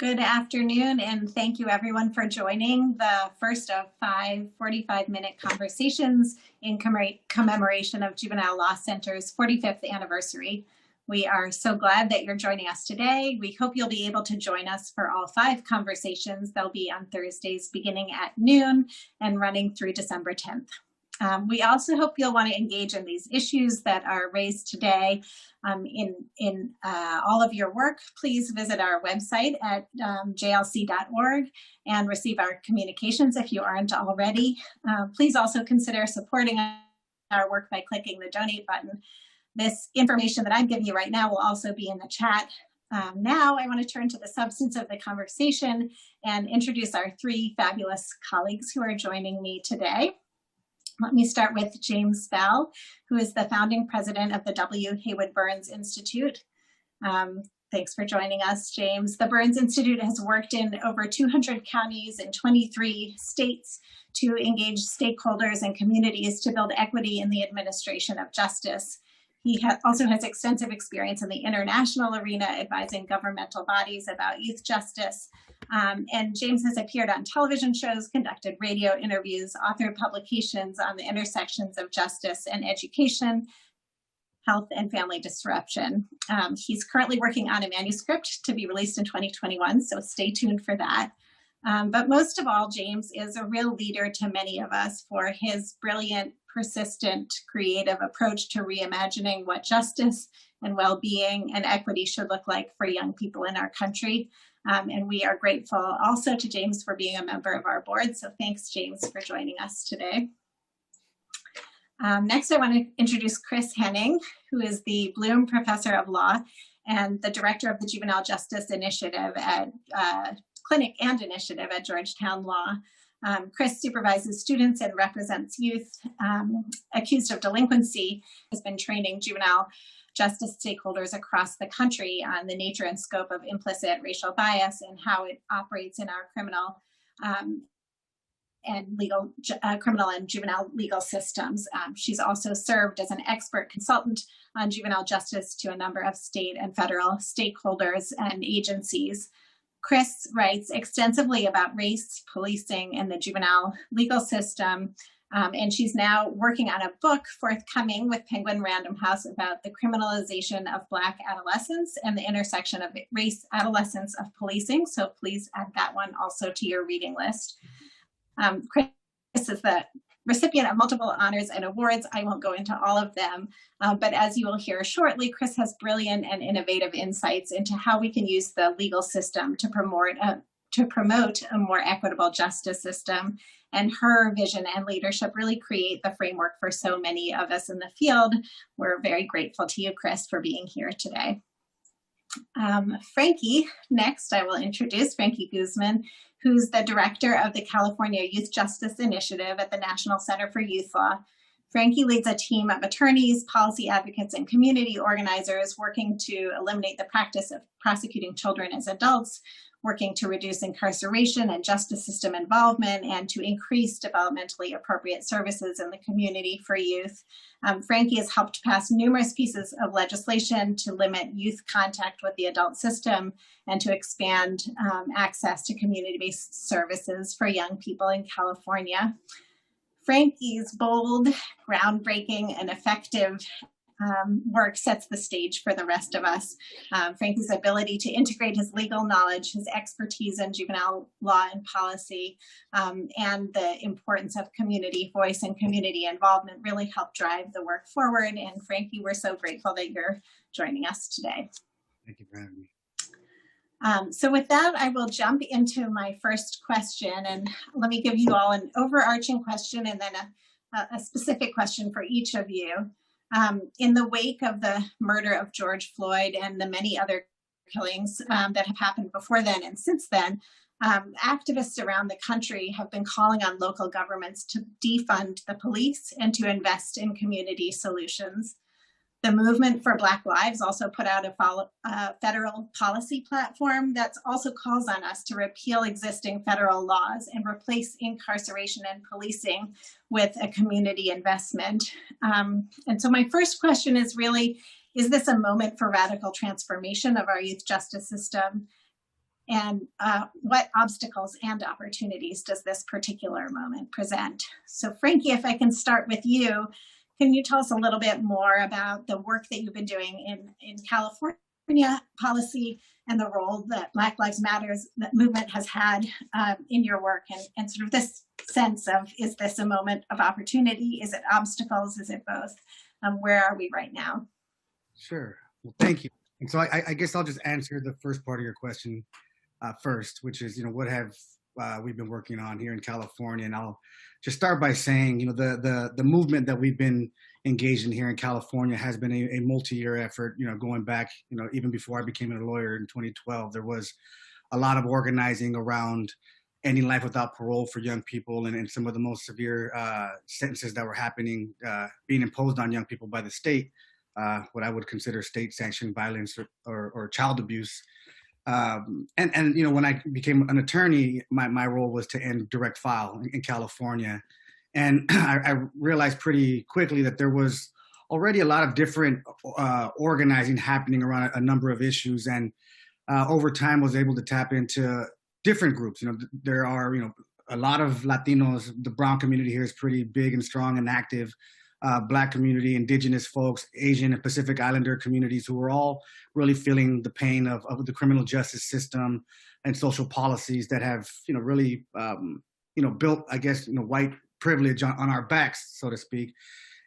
Good afternoon, and thank you everyone for joining the first of 5 45-minute conversations in commemoration of Juvenile Law Center's 45th anniversary. We are so glad that you're joining us today. We hope you'll be able to join us for all 5 conversations. They'll be on Thursdays beginning at noon and running through December 10th. We also hope you'll want to engage in these issues that are raised today in all of your work. Please visit our website at jlc.org and receive our communications if you aren't already. Please also consider supporting our work by clicking the donate button. This information that I'm giving you right now will also be in the chat. Now I want to turn to the substance of the conversation and introduce our 3 fabulous colleagues who are joining me today. Let me start with James Bell, who is the founding president of the W. Haywood Burns Institute. Thanks for joining us, James. The Burns Institute has worked in over 200 counties in 23 states to engage stakeholders and communities to build equity in the administration of justice. He also has extensive experience in the international arena advising governmental bodies about youth justice. And James has appeared on television shows, conducted radio interviews, authored publications on the intersections of justice and education, health and family disruption. He's currently working on a manuscript to be released in 2021, so stay tuned for that. But most of all, James is a real leader to many of us for his brilliant, persistent, creative approach to reimagining what justice and well-being and equity should look like for young people in our country. And we are grateful also to James for being a member of our board. So thanks, James, for joining us today. Next, I want to introduce Chris Henning, who is the Blume Professor of Law and the Director of the Juvenile Justice Initiative at Clinic and Initiative at Georgetown Law. Chris supervises students and represents youth accused of delinquency, has been training juvenile justice stakeholders across the country on the nature and scope of implicit racial bias and how it operates in our criminal and juvenile legal systems. She's also served as an expert consultant on juvenile justice to a number of state and federal stakeholders and agencies. Chris writes extensively about race, policing, and the juvenile legal system, and she's now working on a book forthcoming with Penguin Random House about the criminalization of Black adolescents and the intersection of race, adolescence, of policing. So please add that one also to your reading list. Chris is the recipient of multiple honors and awards. I won't go into all of them, but as you will hear shortly, Chris has brilliant and innovative insights into how we can use the legal system to promote a more equitable justice system. And her vision and leadership really create the framework for so many of us in the field. We're very grateful to you, Chris, for being here today. Frankie, next I will introduce Frankie Guzman, who's the director of the California Youth Justice Initiative at the National Center for Youth Law. Frankie leads a team of attorneys, policy advocates, and community organizers working to eliminate the practice of prosecuting children as adults, working to reduce incarceration and justice system involvement, and to increase developmentally appropriate services in the community for youth. Frankie has helped pass numerous pieces of legislation to limit youth contact with the adult system and to expand access to community-based services for young people in California. Frankie's bold, groundbreaking, and effective work sets the stage for the rest of us. Frankie's ability to integrate his legal knowledge, his expertise in juvenile law and policy, and the importance of community voice and community involvement really helped drive the work forward. And Frankie, we're so grateful that you're joining us today. Thank you for having me. So with that, I will jump into my first question, and let me give you all an overarching question and then a specific question for each of you. In the wake of the murder of George Floyd and the many other killings that have happened before then and since then, activists around the country have been calling on local governments to defund the police and to invest in community solutions. The Movement for Black Lives also put out a federal policy platform that also calls on us to repeal existing federal laws and replace incarceration and policing with a community investment. And so my first question is really, is this a moment for radical transformation of our youth justice system? And what obstacles and opportunities does this particular moment present? So Frankie, if I can start with you, can you tell us a little bit more about the work that you've been doing in California policy and the role that Black Lives Matters movement has had in your work, and sort of this sense of, is this a moment of opportunity? Is it obstacles? Is it both? Where are we right now? Sure. Well, thank you. And so I guess I'll just answer the first part of your question first, which is, what have we've been working on here in California? And I'll just start by saying, the movement that we've been engaged in here in California has been a multi-year effort, going back, even before I became a lawyer in 2012. There was a lot of organizing around ending life without parole for young people, and some of the most severe sentences that were happening, being imposed on young people by the state, what I would consider state-sanctioned violence or child abuse. And when I became an attorney, my role was to end direct file in California. And I realized pretty quickly that there was already a lot of different organizing happening around a number of issues. And over time was able to tap into different groups. There are, a lot of Latinos. The brown community here is pretty big and strong and active. Black community, indigenous folks, Asian and Pacific Islander communities, who are all really feeling the pain of the criminal justice system and social policies that have, really, built, I guess, white privilege on our backs, so to speak.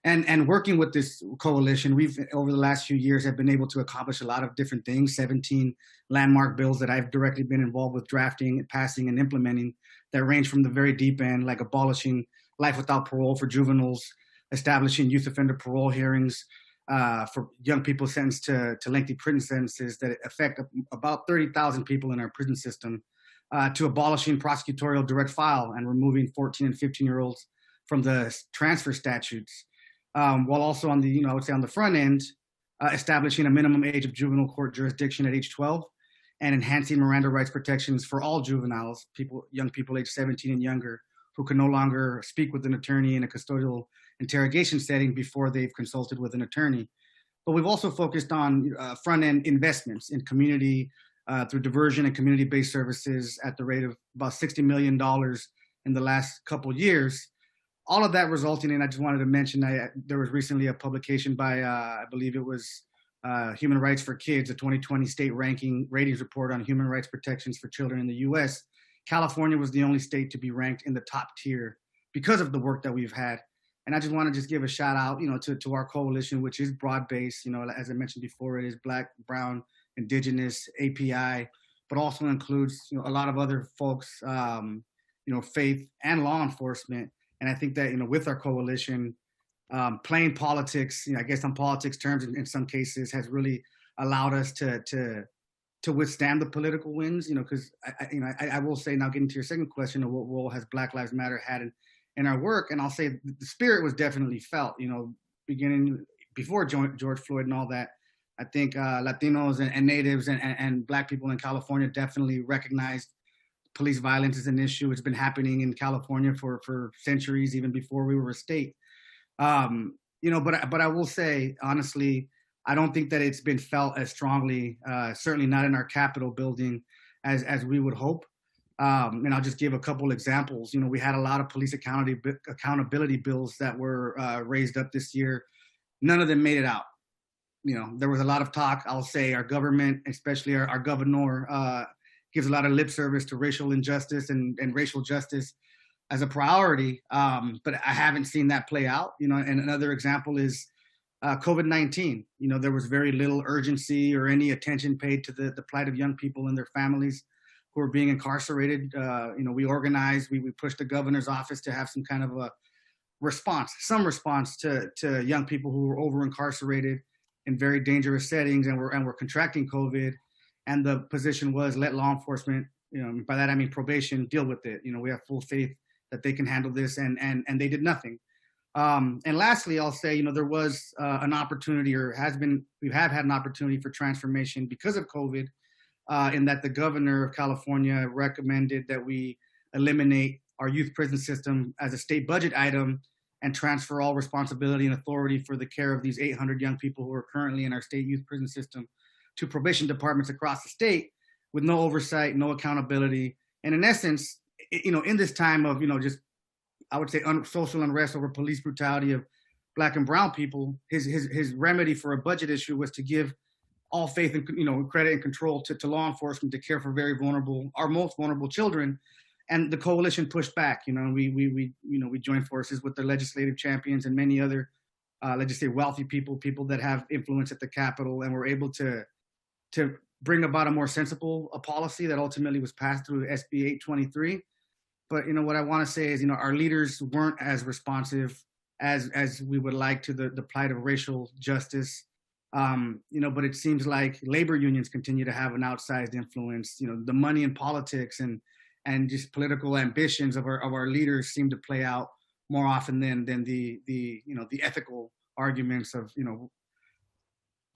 And working with this coalition, we've, over the last few years, have been able to accomplish a lot of different things, 17 landmark bills that I've directly been involved with drafting, passing, and implementing that range from the very deep end, like abolishing life without parole for juveniles, establishing youth offender parole hearings for young people sentenced to lengthy prison sentences that affect about 30,000 people in our prison system, to abolishing prosecutorial direct file and removing 14 and 15-year-olds from the transfer statutes, while also on the, I would say on the front end, establishing a minimum age of juvenile court jurisdiction at age 12 and enhancing Miranda rights protections for all juveniles, young people aged 17 and younger, who can no longer speak with an attorney in a custodial interrogation setting before they've consulted with an attorney. But we've also focused on front-end investments in community through diversion and community-based services at the rate of about $60 million in the last couple of years. All of that resulting in, I just wanted to mention, there was recently a publication by, I believe it was Human Rights for Kids, a 2020 state ratings report on human rights protections for children in the US. California was the only state to be ranked in the top tier because of the work that we've had. And I just want to just give a shout out, to our coalition, which is broad-based. As I mentioned before, it is Black, Brown, Indigenous, API, but also includes, a lot of other folks, faith and law enforcement. And I think that, with our coalition, playing politics, I guess on politics terms in some cases, has really allowed us to withstand the political winds, because I will say, now getting to your second question of what role has Black Lives Matter had in our work, and I'll say the spirit was definitely felt, beginning before George Floyd and all that. I think Latinos and natives and Black people in California definitely recognized police violence as an issue. It's been happening in California for centuries, even before we were a state. But I will say, honestly, I don't think that it's been felt as strongly, certainly not in our Capitol building, as we would hope. And I'll just give a couple examples. We had a lot of police accountability bills that were raised up this year. None of them made it out. There was a lot of talk. I'll say our government, especially our governor, gives a lot of lip service to racial injustice and racial justice as a priority. But I haven't seen that play out. And another example is COVID-19. There was very little urgency or any attention paid to the plight of young people and their families who are being incarcerated. We organized, we pushed the governor's office to have some kind of a response to young people who were over incarcerated in very dangerous settings and were contracting COVID. And the position was, let law enforcement, by that I mean probation, deal with it. We have full faith that they can handle this, and they did nothing. And lastly, I'll say, there was an opportunity, we have had an opportunity for transformation because of COVID, in that the governor of California recommended that we eliminate our youth prison system as a state budget item and transfer all responsibility and authority for the care of these 800 young people who are currently in our state youth prison system to probation departments across the state, with no oversight, no accountability. And in essence, in this time of, just, I would say, social unrest over police brutality of Black and brown people, his remedy for a budget issue was to give all faith and, credit and control to law enforcement to care for our most vulnerable children. And the coalition pushed back. We joined forces with the legislative champions and many other, let's just say, wealthy people that have influence at the Capitol, and were able to bring about a more sensible policy that ultimately was passed through SB 823. But what I want to say is, our leaders weren't as responsive as we would like to the plight of racial justice. But it seems like labor unions continue to have an outsized influence. The money in politics and just political ambitions of our leaders seem to play out more often than the ethical arguments of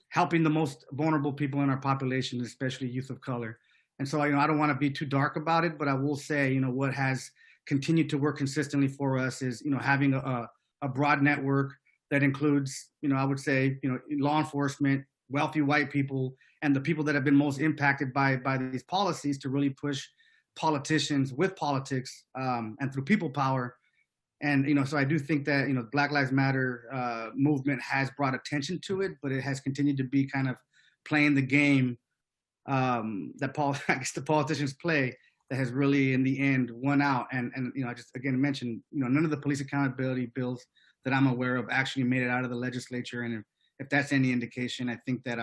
helping the most vulnerable people in our population, especially youth of color. And so I don't want to be too dark about it, but I will say what has continued to work consistently for us is having a broad network that includes I would say law enforcement, wealthy white people, and the people that have been most impacted by these policies to really push politicians with politics and through people power. And so I do think that Black Lives Matter movement has brought attention to it, but it has continued to be kind of playing the game that I guess the politicians play, that has really in the end won out. And I just again mentioned none of the police accountability bills that I'm aware of actually made it out of the legislature. And if that's any indication, I think that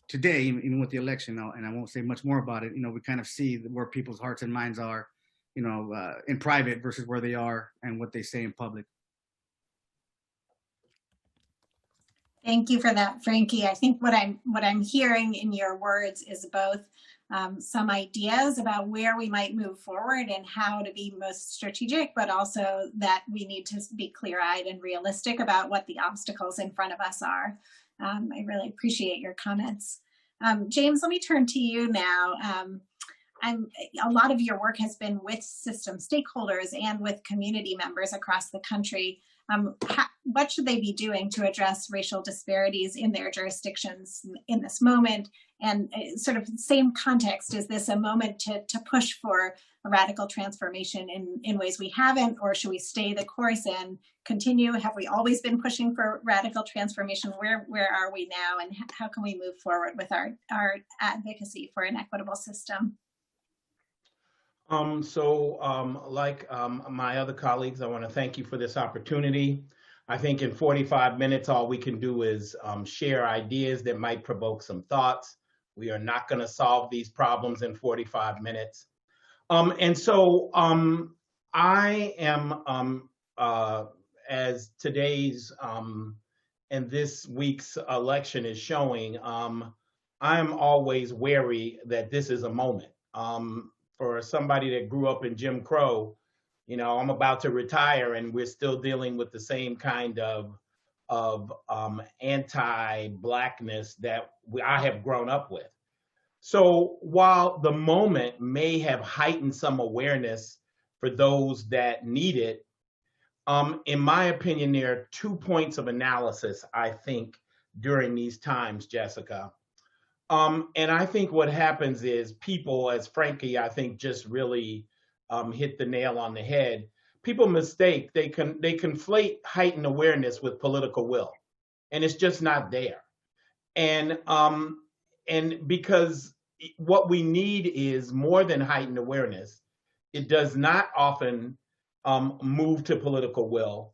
today, even with the election, and I won't say much more about it, we kind of see where people's hearts and minds are, in private versus where they are and what they say in public. Thank you for that, Frankie. I think what I'm hearing in your words is both some ideas about where we might move forward and how to be most strategic, but also that we need to be clear-eyed and realistic about what the obstacles in front of us are. I really appreciate your comments. James, let me turn to you now. A lot of your work has been with system stakeholders and with community members across the country. What should they be doing to address racial disparities in their jurisdictions in this moment? And sort of same context, is this a moment to push for a radical transformation in ways we haven't, or should we stay the course and continue? Have we always been pushing for radical transformation? Where are we now, and how can we move forward with our advocacy for an equitable system? Like my other colleagues, I want to thank you for this opportunity. I think in 45 minutes, all we can do is share ideas that might provoke some thoughts. We are not going to solve these problems in 45 minutes. I am, as today's and this week's election is showing, I'm always wary that this is a moment. For somebody that grew up in Jim Crow, I'm about to retire and we're still dealing with the same kind of anti-Blackness that I have grown up with. So while the moment may have heightened some awareness for those that need it, in my opinion, there are 2 points of analysis, I think, during these times, Jessica. And I think what happens is people, as Frankie, I think, just really hit the nail on the head. People mistake, they conflate heightened awareness with political will, and it's just not there. And because what we need is more than heightened awareness. It does not often move to political will.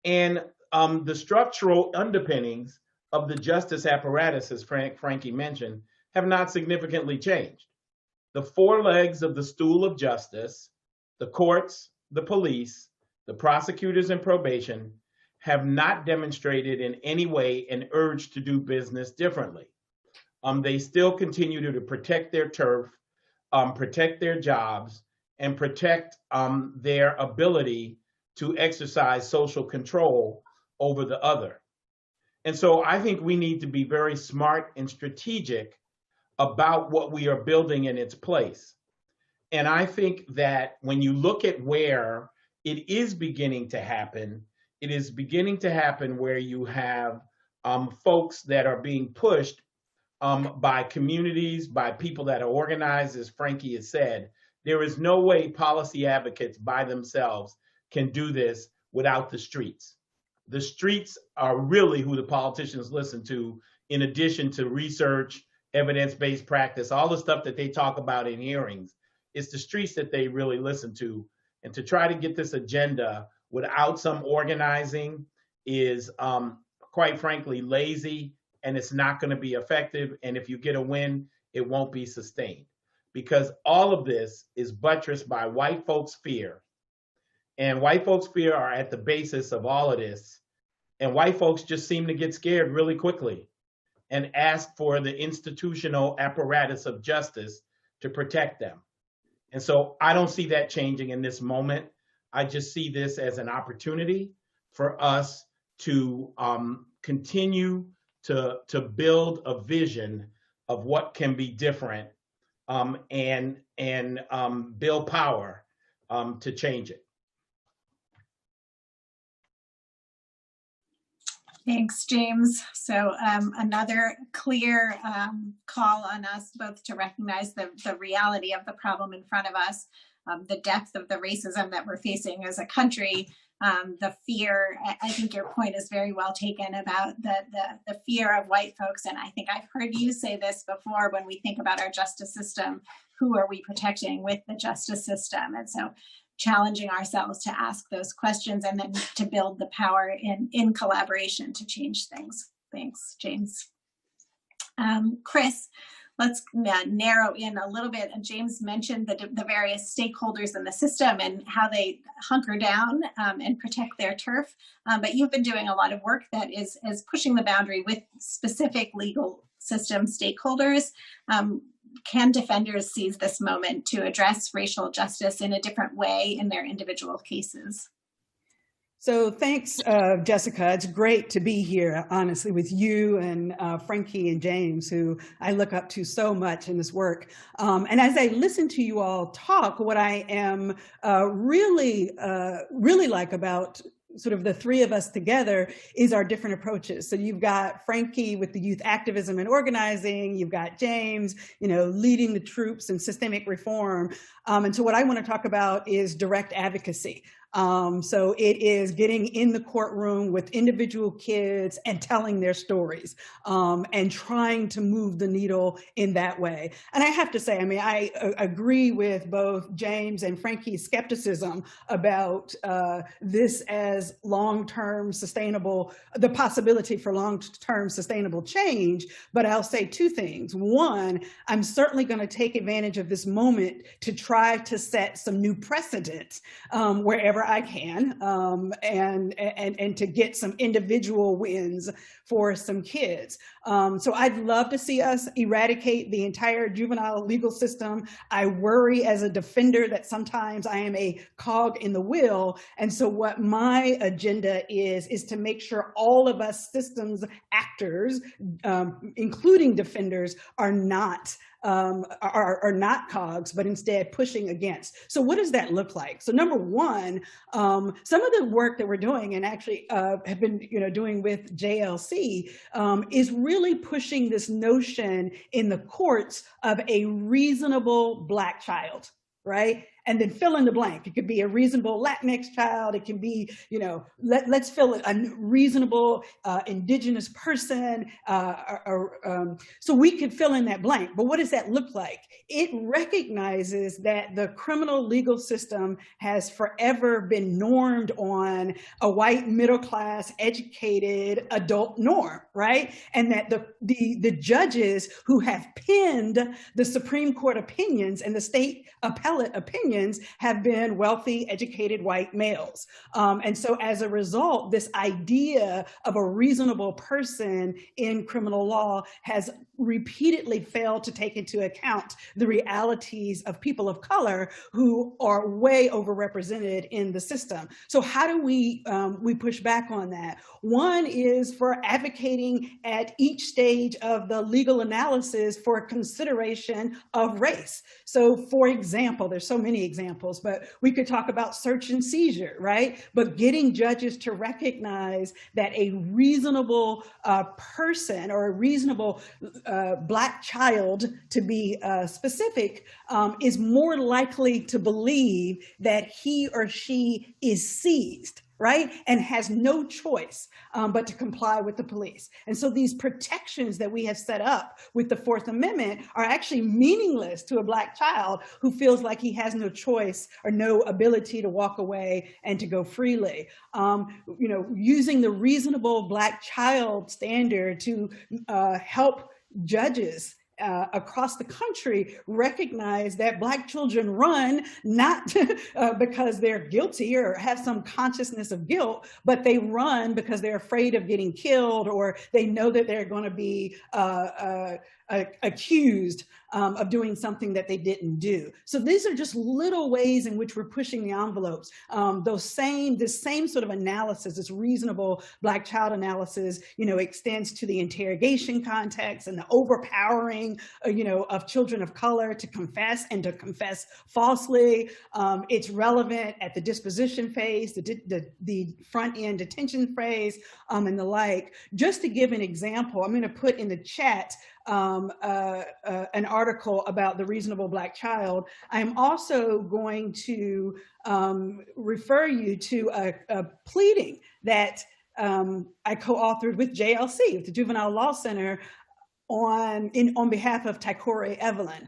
And the structural underpinnings of the justice apparatus, as Frankie mentioned, have not significantly changed. The 4 legs of the stool of justice, the courts, the police, the prosecutors, and probation, have not demonstrated in any way an urge to do business differently. They still continue to protect their turf, protect their jobs, and protect their ability to exercise social control over the other. And so I think we need to be very smart and strategic about what we are building in its place. And I think that when you look at where it is beginning to happen, it is beginning to happen where you have folks that are being pushed by communities, by people that are organized, as Frankie has said. There is no way policy advocates by themselves can do this without the streets. The streets are really who the politicians listen to, in addition to research, evidence-based practice, all the stuff that they talk about in hearings. It's the streets that they really listen to. And to try to get this agenda without some organizing is, quite frankly, lazy, and it's not going to be effective. And if you get a win, it won't be sustained, because all of this is buttressed by white folks' fear. And white folks' fear are at the basis of all of this. And white folks just seem to get scared really quickly and ask for the institutional apparatus of justice to protect them. And so I don't see that changing in this moment. I just see this as an opportunity for us to continue to build a vision of what can be different, and build power to change it. Thanks, James. So another clear call on us both to recognize the reality of the problem in front of us, the depth of the racism that we're facing as a country, the fear. I think your point is very well taken about the fear of white folks. And I think I've heard you say this before, when we think about our justice system, who are we protecting with the justice system? And so challenging ourselves to ask those questions and then to build the power in collaboration to change things. Thanks, James. Chris, let's narrow in a little bit. James mentioned the various stakeholders in the system and how they hunker down and protect their turf. But you've been doing a lot of work that is pushing the boundary with specific legal system stakeholders. Can defenders seize this moment to address racial justice in a different way in their individual cases? So thanks, Jessica. It's great to be here, honestly, with you and Frankie and James, who I look up to so much in this work. And as I listen to you all talk, what I am really like about sort of the three of us together is our different approaches. So you've got Frankie with the youth activism and organizing, you've got James, leading the troops in systemic reform. And so what I want to talk about is direct advocacy. So it is getting in the courtroom with individual kids and telling their stories, and trying to move the needle in that way. And I have to say, I agree with both James and Frankie's skepticism about this as long-term sustainable, the possibility for long-term sustainable change. But I'll say two things. One, I'm certainly going to take advantage of this moment to try to set some new precedents wherever I can, and to get some individual wins for some kids. So I'd love to see us eradicate the entire juvenile legal system. I worry as a defender that sometimes I am a cog in the wheel. And so what my agenda is to make sure all of us systems actors, including defenders, are not cogs, but instead pushing against. So what does that look like? So number one, some of the work that we're doing, and actually have been doing with JLC, is really pushing this notion in the courts of a reasonable Black child, right? And then fill in the blank. It could be a reasonable Latinx child. It can be, let's fill it, a reasonable indigenous person. So we could fill in that blank. But what does that look like? It recognizes that the criminal legal system has forever been normed on a white, middle-class, educated adult norm, right? And that the judges who have penned the Supreme Court opinions and the state appellate opinions have been wealthy, educated white males. And so as a result, this idea of a reasonable person in criminal law has repeatedly failed to take into account the realities of people of color who are way overrepresented in the system. So how do we push back on that? One is for advocating advocating at each stage of the legal analysis for consideration of race. So for example, there's so many examples, but we could talk about search and seizure, right? But getting judges to recognize that a reasonable person or a reasonable Black child, to be specific, is more likely to believe that he or she is seized, right? And has no choice but to comply with the police. And so these protections that we have set up with the Fourth Amendment are actually meaningless to a Black child who feels like he has no choice or no ability to walk away and to go freely. You know, using the reasonable Black child standard to help judges across the country recognize that Black children run not because they're guilty or have some consciousness of guilt, but they run because they're afraid of getting killed, or they know that they're going to be accused of doing something that they didn't do. So these are just little ways in which we're pushing the envelopes. This same sort of analysis, this reasonable Black child analysis, you know, extends to the interrogation context and the overpowering, you know, of children of color to confess and to confess falsely. It's relevant at the disposition phase, the front end detention phase, and the like. Just to give an example, I'm going to put in the chat an article about the reasonable Black child. I'm also going to refer you to a pleading that I co-authored with JLC, with the Juvenile Law Center, on behalf of Taikore Evelyn,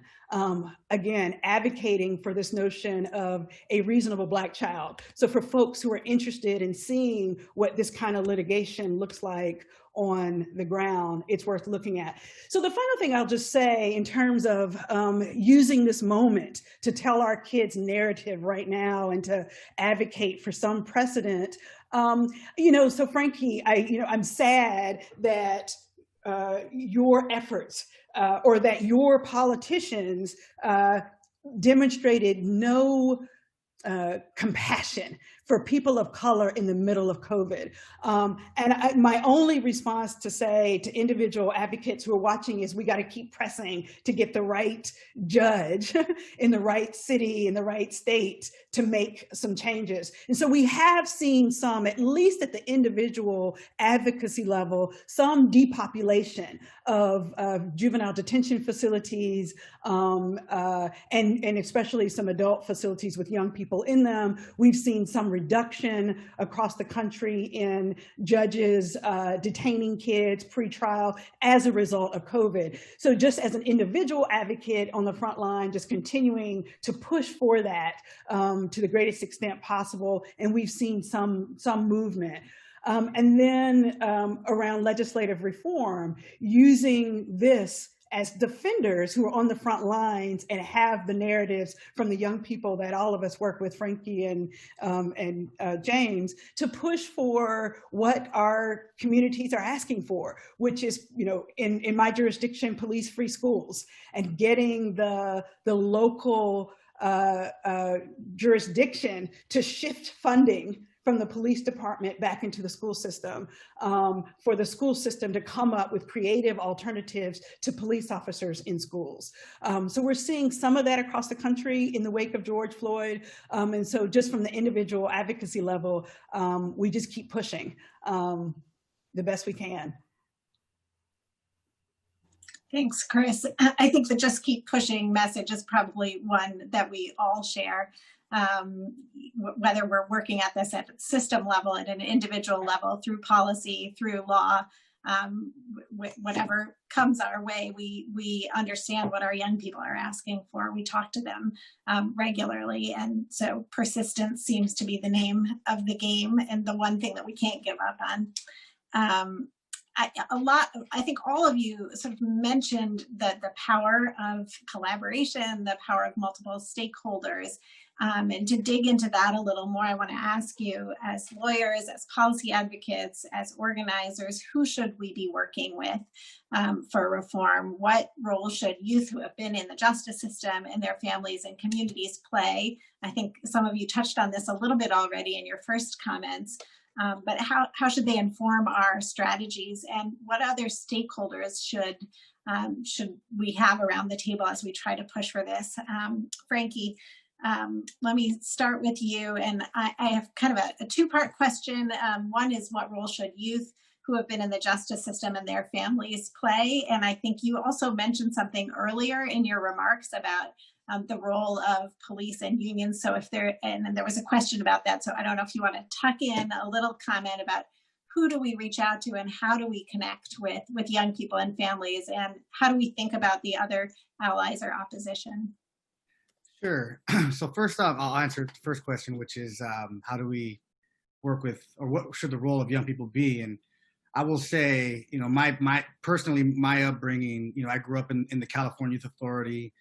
again, advocating for this notion of a reasonable Black child. So for folks who are interested in seeing what this kind of litigation looks like on the ground, it's worth looking at. So the final thing I'll just say in terms of using this moment to tell our kids' narrative right now and to advocate for some precedent, you know, so Frankie, I'm sad that your efforts or that your politicians demonstrated no compassion for people of color in the middle of COVID. My only response to say to individual advocates who are watching is we got to keep pressing to get the right judge in the right city, in the right state to make some changes. And so we have seen some, at least at the individual advocacy level, some depopulation of juvenile detention facilities and especially some adult facilities with young people in them. We've seen some reduction across the country in judges detaining kids pre-trial as a result of COVID. So just as an individual advocate on the front line, just continuing to push for that to the greatest extent possible. And we've seen some movement. And then around legislative reform, using this as defenders who are on the front lines and have the narratives from the young people that all of us work with, Frankie and James, to push for what our communities are asking for, which is, you know, in my jurisdiction, police-free schools, and getting the local jurisdiction to shift funding from the police department back into the school system, for the school system to come up with creative alternatives to police officers in schools. So we're seeing some of that across the country in the wake of George Floyd. And so just from the individual advocacy level, we just keep pushing the best we can. Thanks, Chris. I think the just keep pushing message is probably one that we all share. Whether we're working at this at system level, at an individual level, through policy, through law, whatever comes our way, we understand what our young people are asking for. We talk to them regularly, and so persistence seems to be the name of the game and the one thing that we can't give up on. I think all of you sort of mentioned the power of collaboration, the power of multiple stakeholders. And to dig into that a little more, I want to ask you, as lawyers, as policy advocates, as organizers, who should we be working with for reform? What role should youth who have been in the justice system and their families and communities play? I think some of you touched on this a little bit already in your first comments. but how should they inform our strategies, and what other stakeholders should we have around the table as we try to push for this? Frankie, let me start with you, and I have kind of a two-part question. One is, what role should youth who have been in the justice system and their families play? And I think you also mentioned something earlier in your remarks about the role of police and unions. So if there, and there was a question about that. So I don't know if you want to tuck in a little comment about who do we reach out to and how do we connect with young people and families, and how do we think about the other allies or opposition? Sure. So first off, I'll answer the first question, which is how do we work with, or what should the role of young people be? And I will say, you know, personally, my upbringing, you know, I grew up in the California Youth Authority,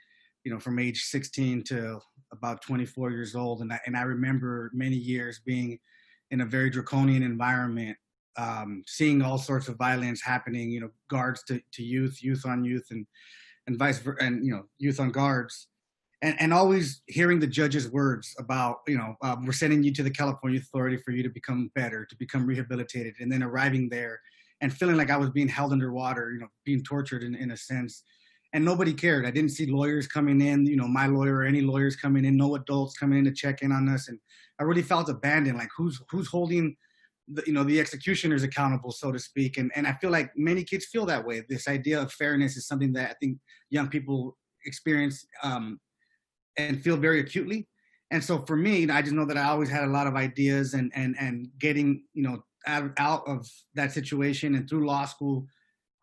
you know, from age 16 to about 24 years old. And I remember many years being in a very draconian environment, seeing all sorts of violence happening, you know, guards to youth, youth on youth, and vice versa, and, you know, youth on guards. And always hearing the judge's words about, you know, we're sending you to the California Authority for you to become better, to become rehabilitated, and then arriving there and feeling like I was being held underwater, you know, being tortured in a sense. And nobody cared. I didn't see lawyers coming in, you know, my lawyer or any lawyers coming in, no adults coming in to check in on us. And I really felt abandoned, like who's holding the, you know, the executioners accountable, so to speak. And I feel like many kids feel that way. This idea of fairness is something that I think young people experience and feel very acutely. And so for me, I just know that I always had a lot of ideas, and getting, you know, out of that situation, and through law school,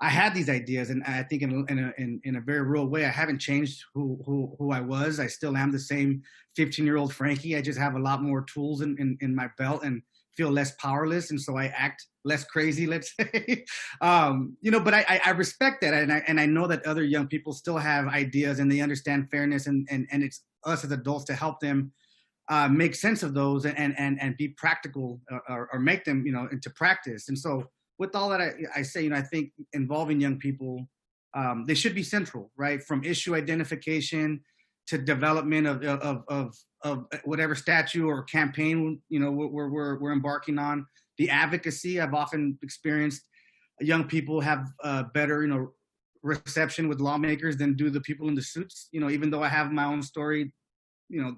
I had these ideas. And I think in a very real way, I haven't changed who I was. I still am the same 15-year-old Frankie. I just have a lot more tools in my belt and feel less powerless. And so I act less crazy, let's say. You know, but I respect that. And I know that other young people still have ideas, and they understand fairness, and it's us as adults to help them make sense of those and be practical, or make them, you know, into practice. And so with all that, I say, you know, I think involving young people, they should be central, right? From issue identification to development of whatever statute or campaign, you know, we're embarking on. The advocacy, I've often experienced young people have better, you know, reception with lawmakers than do the people in the suits. You know, even though I have my own story, you know,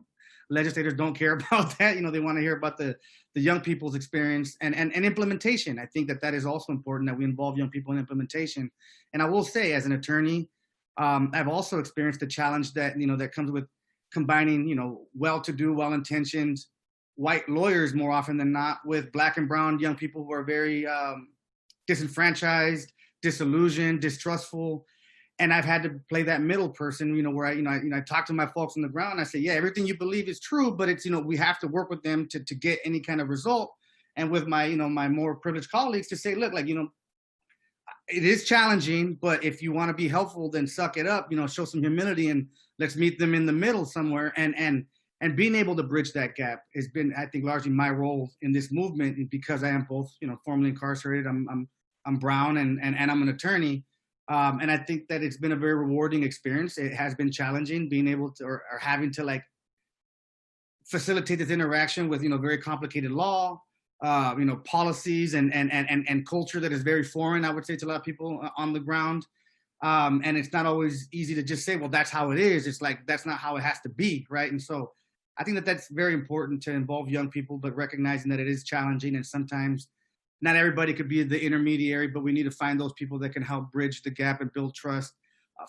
legislators don't care about that. You know, they want to hear about the young people's experience and implementation. I think that is also important, that we involve young people in implementation. And I will say, as an attorney, I've also experienced the challenge that, you know, that comes with combining, you know, well-to-do, well-intentioned white lawyers more often than not with Black and brown young people who are very disenfranchised, disillusioned, distrustful. And I've had to play that middle person, you know, where I talk to my folks on the ground. I say, yeah, everything you believe is true, but it's, you know, we have to work with them to get any kind of result. And with my, you know, my more privileged colleagues to say, look, like, you know, it is challenging, but if you want to be helpful, then suck it up, you know, show some humility, and let's meet them in the middle somewhere. And being able to bridge that gap has been, I think, largely my role in this movement, because I am both, you know, formerly incarcerated. I'm brown, and I'm an attorney. And I think that it's been a very rewarding experience. It has been challenging being able to, or having to, like, facilitate this interaction with, you know, very complicated law, you know, policies and culture that is very foreign, I would say, to a lot of people on the ground. And it's not always easy to just say, well, that's how it is. It's like, that's not how it has to be, right? And so I think that that's very important, to involve young people, but recognizing that it is challenging, and sometimes not everybody could be the intermediary, but we need to find those people that can help bridge the gap and build trust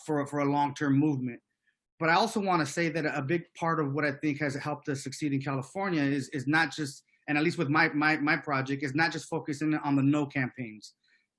for a long-term movement. But I also want to say that a big part of what I think has helped us succeed in California is not just, and at least with my project, is not just focusing on the no campaigns.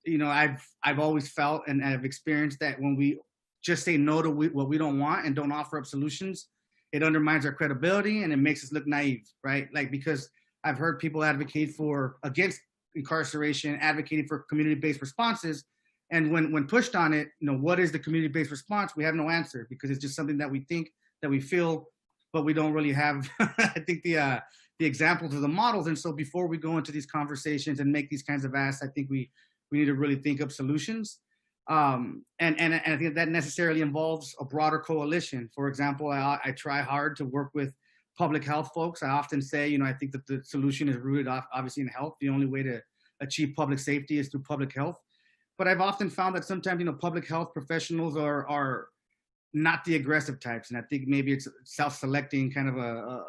You know, I've always felt, and I've experienced, that when we just say no to what we don't want and don't offer up solutions, it undermines our credibility and it makes us look naive, right? Like, because I've heard people advocate against incarceration, advocating for community-based responses, and when pushed on it, you know, what is the community-based response? We have no answer, because it's just something that we think, that we feel, but we don't really have, I think, the examples or the models. And so before we go into these conversations and make these kinds of asks, I think we need to really think of solutions. And I think that necessarily involves a broader coalition. For example, I try hard to work with public health folks. I often say, you know, I think that the solution is rooted obviously in health. The only way to achieve public safety is through public health. But I've often found that sometimes, you know, public health professionals are not the aggressive types. And I think maybe it's self-selecting kind of a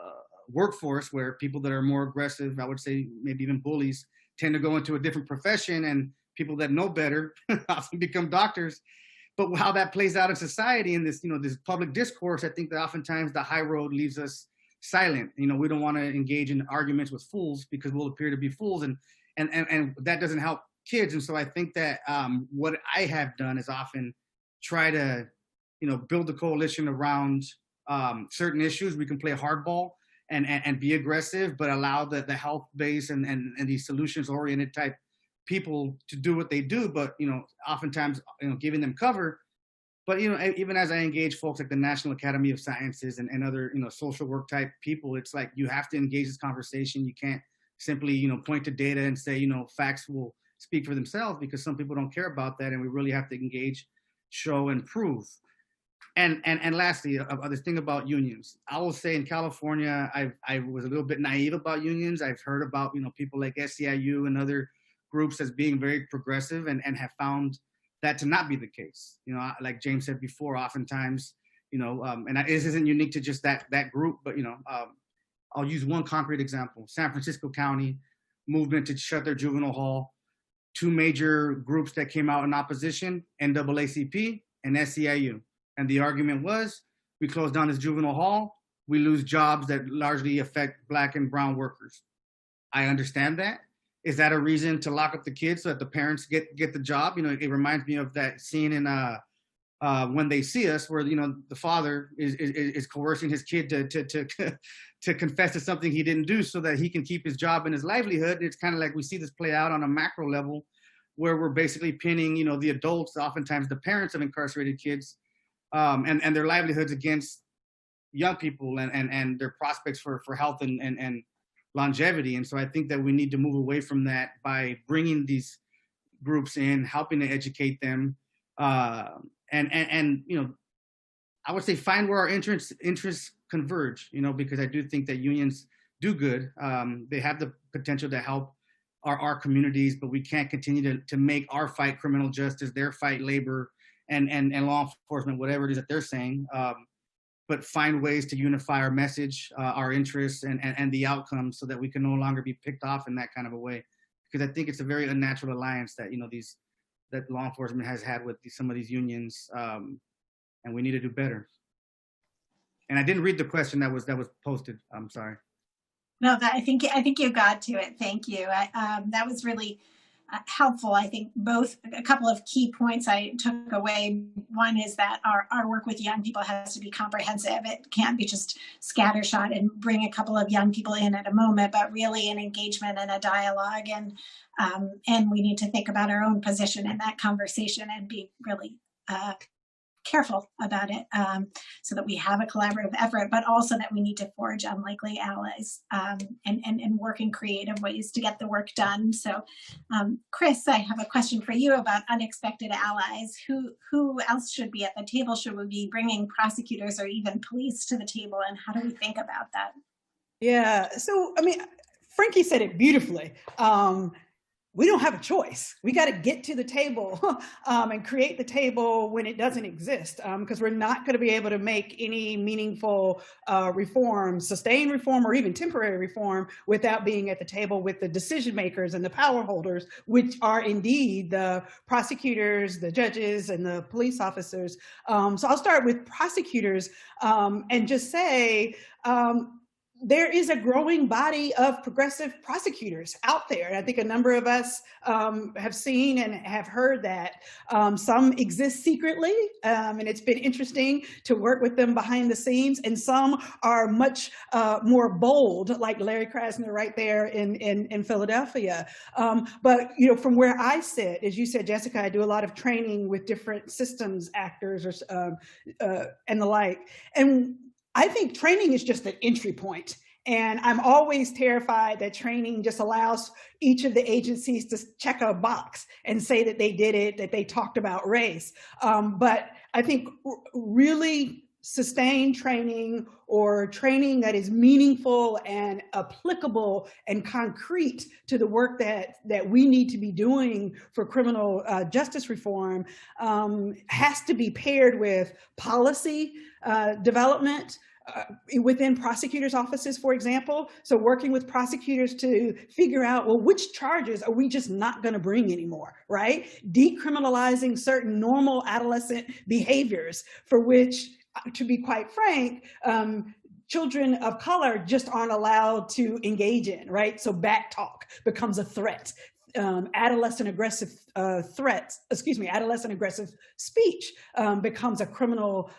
workforce where people that are more aggressive, I would say maybe even bullies, tend to go into a different profession, and people that know better often become doctors. But how that plays out in society in this, you know, this public discourse, I think that oftentimes the high road leaves us silent. You know, we don't want to engage in arguments with fools because we'll appear to be fools, and that doesn't help kids. And so I think that what I have done is often try to, you know, build a coalition around certain issues. We can play hardball and be aggressive, but allow the health base and these solutions oriented type people to do what they do. But, you know, oftentimes, you know, giving them cover. But, you know, even as I engage folks like the National Academy of Sciences and other, you know, social work type people, it's like you have to engage this conversation. You can't simply, you know, point to data and say, you know, facts will speak for themselves, because some people don't care about that. And we really have to engage, show, and prove. And lastly, this thing about unions, I will say in California, I was a little bit naive about unions. I've heard about, you know, people like SEIU and other groups as being very progressive, and have found that to not be the case. You know, like James said before, oftentimes, you know, this isn't unique to just that group, but, you know, I'll use one concrete example. San Francisco County movement to shut their juvenile hall. Two major groups that came out in opposition, NAACP and SEIU. And the argument was, we close down this juvenile hall, we lose jobs that largely affect Black and brown workers. I understand that. Is that a reason to lock up the kids so that the parents get the job? You know, it reminds me of that scene in When They See Us, where, you know, the father is coercing his kid to confess to something he didn't do so that he can keep his job and his livelihood. It's kind of like we see this play out on a macro level, where we're basically pinning, you know, the adults, oftentimes the parents of incarcerated kids, and their livelihoods against young people and their prospects for health and longevity. And so I think that we need to move away from that by bringing these groups in, helping to educate them, and you know, I would say find where our interests converge, you know, because I do think that unions do good. They have the potential to help our communities, but we can't continue to make our fight criminal justice, their fight labor and law enforcement, whatever it is that they're saying, but find ways to unify our message, our interests, and the outcomes, so that we can no longer be picked off in that kind of a way. Because I think it's a very unnatural alliance that, you know, that law enforcement has had with some of these unions, and we need to do better. And I didn't read the question that was posted. I'm sorry. No, I think you got to it. Thank you. That was really helpful. I think a couple of key points I took away. One is that our work with young people has to be comprehensive. It can't be just scattershot and bring a couple of young people in at a moment, but really an engagement and a dialogue. And we need to think about our own position in that conversation and be really careful about it, so that we have a collaborative effort, but also that we need to forge unlikely allies, and work in creative ways to get the work done. So, Chris, I have a question for you about unexpected allies. Who else should be at the table? Should we be bringing prosecutors or even police to the table? And how do we think about that? Yeah, so, I mean, Frankie said it beautifully. We don't have a choice. We got to get to the table and create the table when it doesn't exist, because we're not going to be able to make any meaningful reform, sustained reform, or even temporary reform without being at the table with the decision makers and the power holders, which are indeed the prosecutors, the judges, and the police officers. So I'll start with prosecutors and just say, there is a growing body of progressive prosecutors out there. And I think a number of us have seen and have heard that. Some exist secretly, and it's been interesting to work with them behind the scenes. And some are much more bold, like Larry Krasner right there in Philadelphia. But, you know, from where I sit, as you said, Jessica, I do a lot of training with different systems actors and the like. And I think training is just an entry point. And I'm always terrified that training just allows each of the agencies to check a box and say that they did it, that they talked about race. But I think really sustained training or training that is meaningful and applicable and concrete to the work that we need to be doing for criminal justice reform has to be paired with policy development within prosecutors' offices, for example. So working with prosecutors to figure out, well, which charges are we just not going to bring anymore, right? Decriminalizing certain normal adolescent behaviors for which, to be quite frank, children of color just aren't allowed to engage in, right? So back talk becomes a threat. Adolescent aggressive adolescent aggressive speech becomes a criminal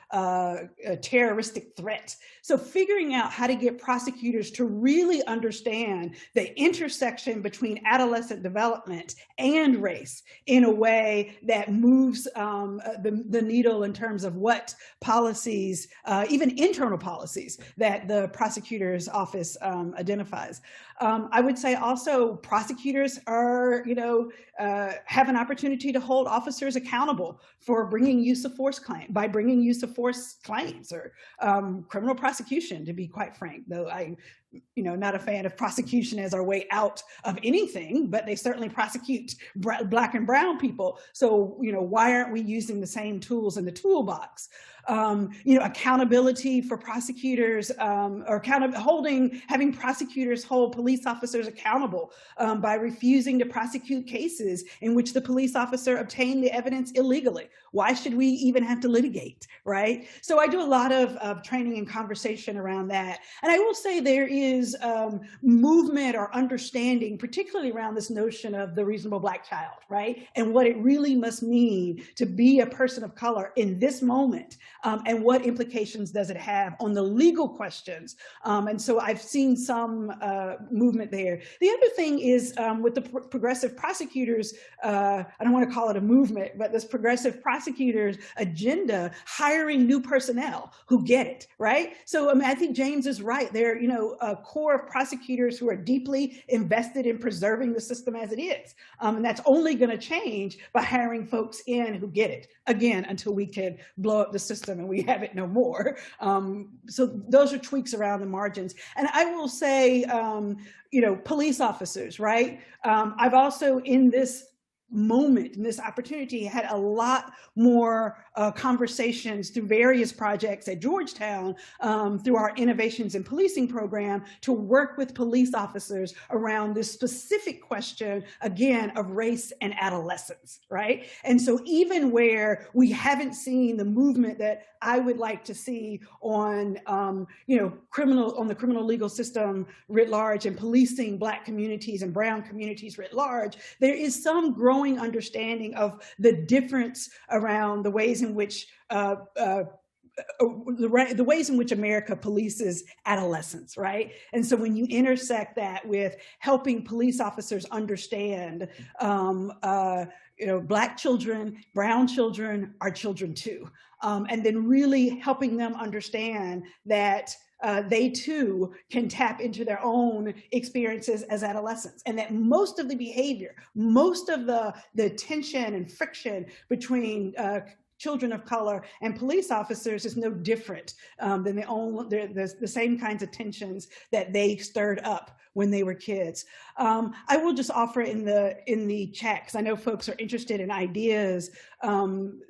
terroristic threat. So figuring out how to get prosecutors to really understand the intersection between adolescent development and race in a way that moves the needle in terms of what policies, even internal policies, that the prosecutor's office identifies. I would say also prosecutors are, have an opportunity to hold officers accountable for bringing use of force claims or criminal prosecution, to be quite frank, though not a fan of prosecution as our way out of anything, but they certainly prosecute Black and brown people. So, why aren't we using the same tools in the toolbox? Accountability for prosecutors, or having prosecutors hold police officers accountable by refusing to prosecute cases in which the police officer obtained the evidence illegally. Why should we even have to litigate, right? So I do a lot of training and conversation around that. And I will say there is movement or understanding, particularly around this notion of the reasonable Black child, right? And what it really must mean to be a person of color in this moment. And what implications does it have on the legal questions? And so I've seen some movement there. The other thing is with the progressive prosecutors, I don't want to call it a movement, but this progressive prosecutors agenda, hiring new personnel who get it, right? So I think James is right. There are, a core of prosecutors who are deeply invested in preserving the system as it is. And that's only going to change by hiring folks in who get it, again, until we can blow up the system and we have it no more. So those are tweaks around the margins. And I will say, police officers, right? I've also in this moment, in this opportunity, had a lot more conversations through various projects at Georgetown, through our Innovations in Policing program, to work with police officers around this specific question, again, of race and adolescence, right? And so even where we haven't seen the movement that I would like to see on, the criminal legal system writ large and policing Black communities and brown communities writ large, there is some growing understanding of the difference around the ways in which the ways in which America polices adolescents, right? And so when you intersect that with helping police officers understand, Black children, brown children are children too. And then really helping them understand that they too can tap into their own experiences as adolescents, and that most of the behavior, most of the tension and friction between children of color and police officers is no different than the same kinds of tensions that they stirred up when they were kids. I will just offer in the chat, because I know folks are interested in ideas, some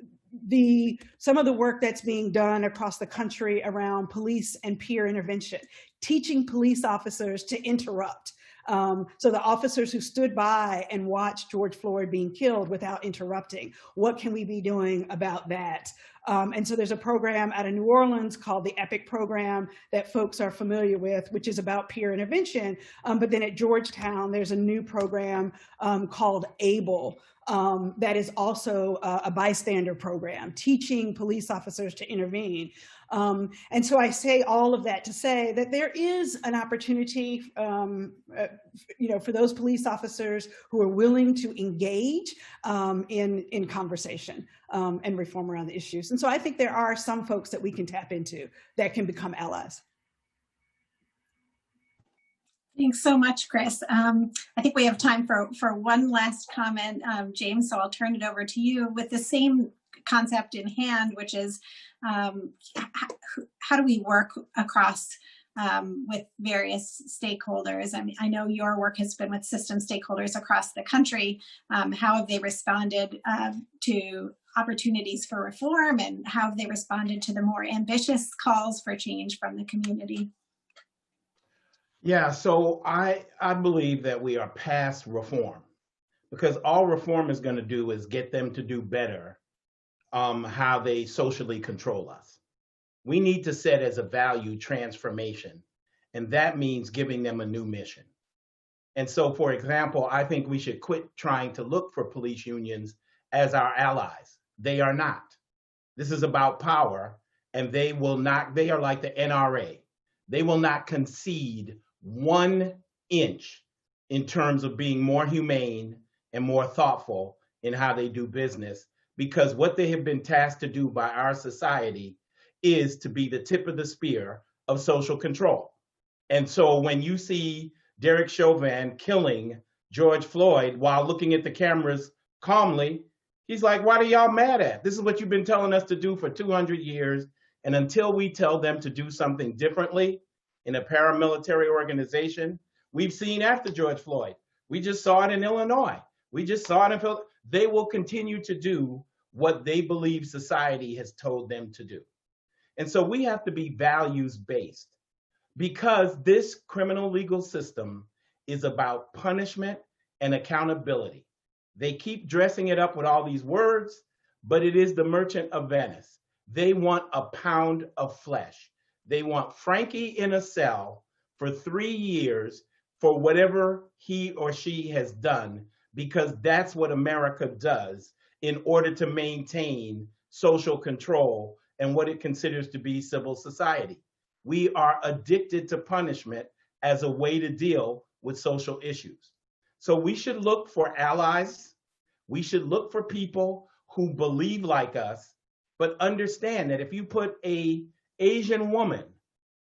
of the work that's being done across the country around police and peer intervention, teaching police officers to interrupt. So the officers who stood by and watched George Floyd being killed without interrupting, what can we be doing about that? And so there's a program out of New Orleans called the EPIC program that folks are familiar with, which is about peer intervention. But then at Georgetown, there's a new program called ABLE, that is also a bystander program, teaching police officers to intervene. And so I say all of that to say that there is an opportunity, for those police officers who are willing to engage in conversation and reform around the issues. And so I think there are some folks that we can tap into that can become allies. Thanks so much, Chris. I think we have time for one last comment, James, so I'll turn it over to you with the same concept in hand, which is how do we work across with various stakeholders? I mean, I know your work has been with system stakeholders across the country. How have they responded to opportunities for reform, and how have they responded to the more ambitious calls for change from the community? Yeah, so I believe that we are past reform, because all reform is going to do is get them to do better how they socially control us. We need to set as a value transformation, and that means giving them a new mission. And so, for example, I think we should quit trying to look for police unions as our allies. They are not. This is about power, and they will not, they are like the NRA. They will not concede 1 inch in terms of being more humane and more thoughtful in how they do business, because what they have been tasked to do by our society is to be the tip of the spear of social control. And so when you see Derek Chauvin killing George Floyd while looking at the cameras calmly, he's like, what are y'all mad at? This is what you've been telling us to do for 200 years. And until we tell them to do something differently in a paramilitary organization, we've seen after George Floyd. We just saw it in Illinois. We just saw it in Philadelphia. They will continue to do what they believe society has told them to do. And so we have to be values-based, because this criminal legal system is about punishment and accountability. They keep dressing it up with all these words, but it is the Merchant of Venice. They want a pound of flesh. They want Frankie in a cell for 3 years for whatever he or she has done, because that's what America does in order to maintain social control and what it considers to be civil society. We are addicted to punishment as a way to deal with social issues. So we should look for allies. We should look for people who believe like us, but understand that if you put an Asian woman,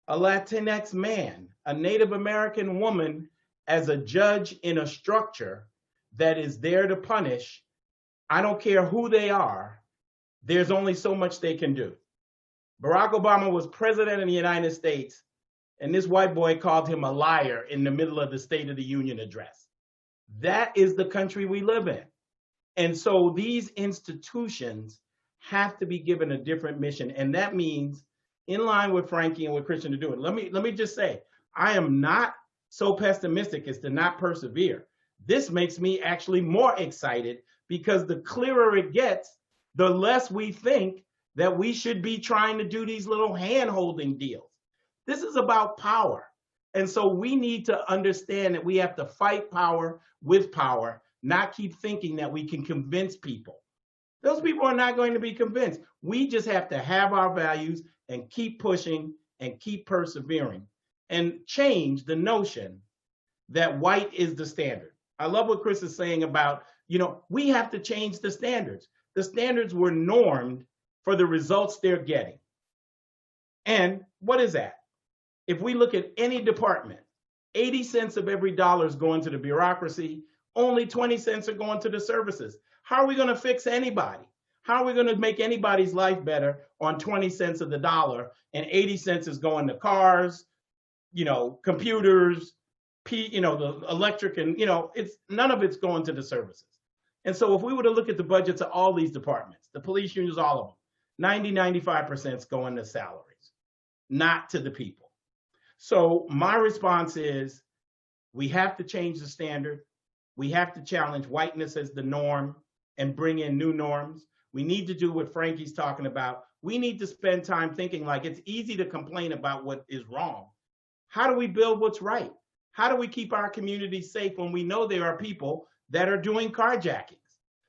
a Latinx man, a Native American woman as a judge in a structure that is there to punish, I don't care who they are, there's only so much they can do. Barack Obama was president of the United States, and this white boy called him a liar in the middle of the State of the Union address. That is the country we live in. And so these institutions have to be given a different mission. And that means, in line with Frankie and what Kristin are doing, let me just say, I am not so pessimistic as to not persevere. This makes me actually more excited, because the clearer it gets, the less we think that we should be trying to do these little hand-holding deals. This is about power. And so we need to understand that we have to fight power with power, not keep thinking that we can convince people. Those people are not going to be convinced. We just have to have our values and keep pushing and keep persevering and change the notion that white is the standard. I love what Chris is saying about, we have to change the standards. The standards were normed for the results they're getting. And what is that? If we look at any department, 80 cents of every dollar is going to the bureaucracy, only 20 cents are going to the services. How are we going to fix anybody? How are we going to make anybody's life better on 20 cents of the dollar, and 80 cents is going to cars, computers, the electric, and it's none of it's going to the services. And so if we were to look at the budgets of all these departments, the police unions, all of them, 95% is going to salaries, not to the people. So my response is, we have to change the standard. We have to challenge whiteness as the norm and bring in new norms. We need to do what Frankie's talking about. We need to spend time thinking, like, it's easy to complain about what is wrong. How do we build what's right? How do we keep our communities safe when we know there are people that are doing carjackings?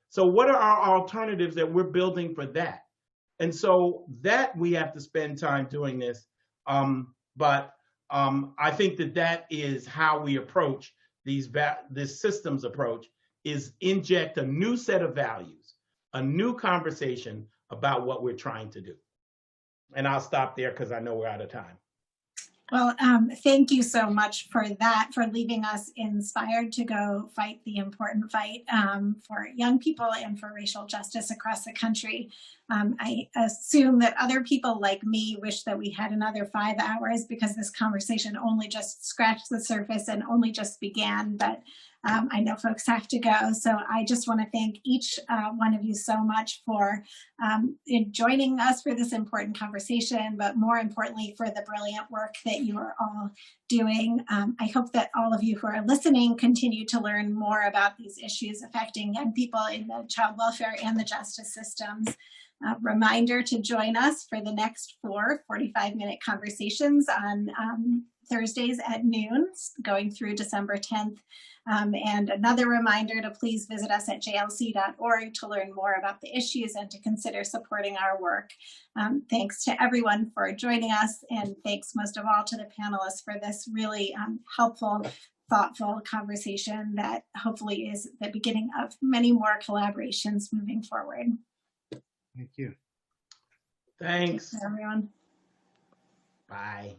So what are our alternatives that we're building for that? And so that we have to spend time doing this. But I think that is how we approach this systems approach, is inject a new set of values, a new conversation about what we're trying to do. And I'll stop there because I know we're out of time. Well, thank you so much for that, for leaving us inspired to go fight the important fight for young people and for racial justice across the country. I assume that other people like me wish that we had another 5 hours because this conversation only just scratched the surface and only just began, but I know folks have to go. So I just want to thank each one of you so much for joining us for this important conversation, but more importantly, for the brilliant work that you are all doing. I hope that all of you who are listening continue to learn more about these issues affecting young people in the child welfare and the justice systems. Reminder to join us for the next 4 45-minute conversations on Thursdays at noon, going through December 10th. And another reminder to please visit us at jlc.org to learn more about the issues and to consider supporting our work. Thanks to everyone for joining us, and thanks most of all to the panelists for this really helpful, thoughtful conversation that hopefully is the beginning of many more collaborations moving forward. Thank you. Thanks. Thanks, everyone. Bye.